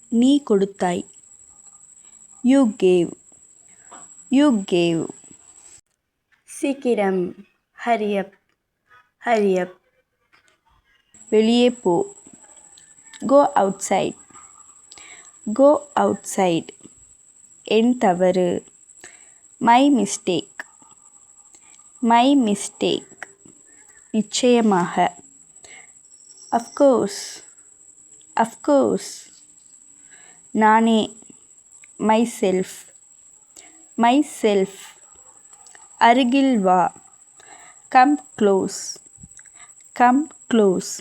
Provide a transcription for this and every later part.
நீ கொடுத்தாய். You gave. You gave. சீக்கிரம். Hurry up. Hurry up. வெளியே போ. Go outside. Go outside. என் தவறு. My mistake. My mistake. நிச்சயமாக. Of course. Of course. நானே. Myself. Myself. அருகில் வா. Come close. Come close.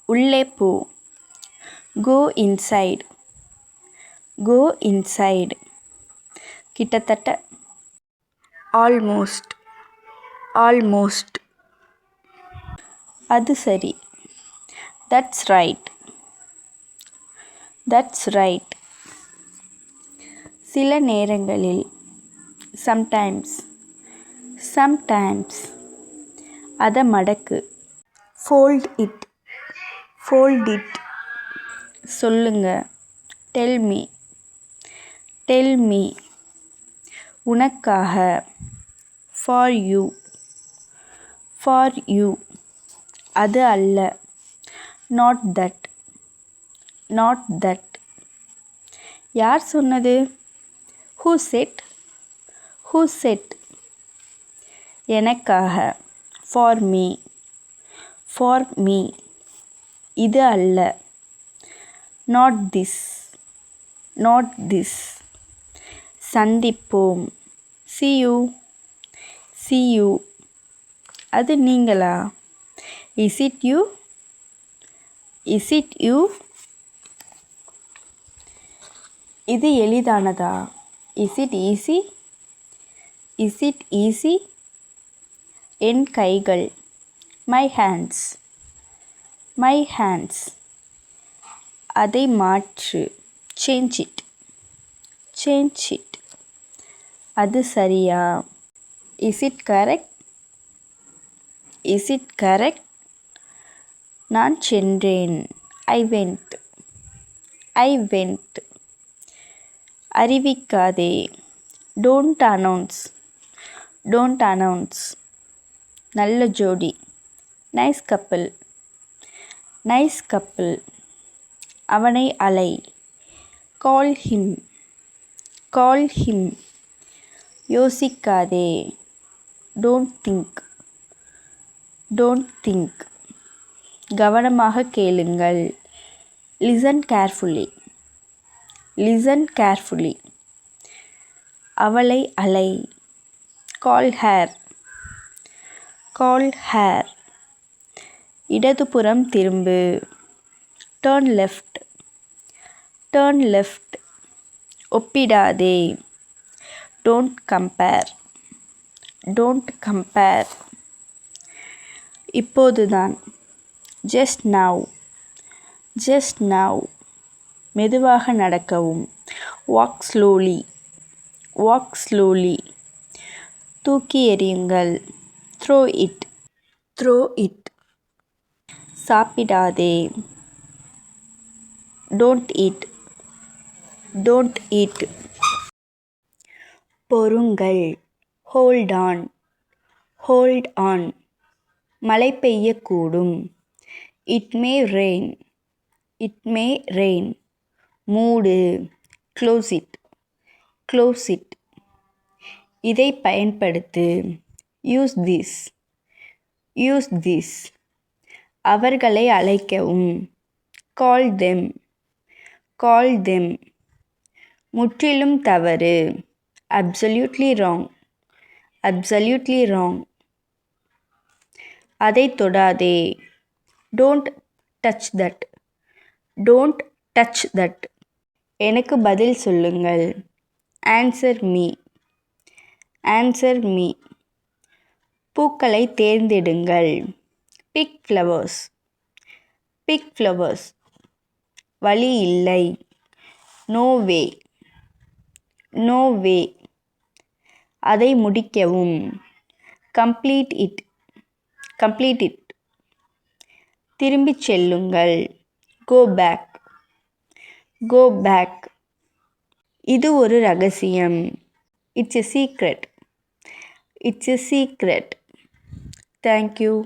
உள்ளே போ. Go inside. Go inside. கிட்டத்தட்ட. Almost. Almost. அது சரி. That's right. That's right. சில நேரங்களில். Sometimes. Sometimes. அதை மடக்கு. Fold it. Fold it. சொல்லுங்க. Tell me. Tell me. உனக்காக. For you. For you. அது அல்ல. Not that. Not that. யார் சொன்னது? Who said? Who said? எனக்காக. For me. For me. இது அல்ல. Not this. Not this. சந்திப்போம். See you. See you. அது நீங்களா? Is it you? Is it you? இது எளிதானதா? Is it easy? Is it easy? என் கைகள். My hands. My hands. அதை மாற்று. Change it. Change it. அது சரியா? Is it correct? Is it correct? நான் சென்றேன். I went. I went. அறிவிக்காதே. Don't announce. Don't announce. நல்ல ஜோடி. Nice couple. Nice couple. அவனை அலை. Call him. Call him. யோசிக்காதே. Don't think. Don't think. கவனமாக கேளுங்கள். Listen carefully. Listen carefully. அவளை அலை. Call her. Call her. இடதுபுறம் திரும்பு. Turn left. Turn left. ஒப்பிடாதே. Don't compare. Don't compare. இப்போதுதான். Just now. Just now. மெதுவாக நடக்கவும். Walk slowly. Walk slowly. தூக்கி எறியுங்கள். Throw it. Throw it. சாப்பிடாதே. Don't eat. Don't eat. பொறுங்கள். Hold on. Hold on. மழை பெய்யக்கூடும். It may rain. It may rain. Mood. Close it. Close it. இதை பயன்படுத்து. Use this. Use this. அவர்களை அழைக்கவும். Call them. Call them. முற்றிலும் தவறு. Absolutely wrong. Absolutely wrong. அதை தொடாதே. Don't touch that. Don't touch that. எனக்கு பதில் சொல்லுங்கள். Answer me. Answer me. பூக்களை தேர்ந்தெடுங்கள். Pick flowers. Pick flowers. வழி இல்லை. No way. No way. அதை முடிக்கவும். Complete it. Complete it. திரும்பிச் செல்லுங்கள். Go back. Go back. இது ஒரு ரகசியம். It's a secret. It's a secret. Thank you.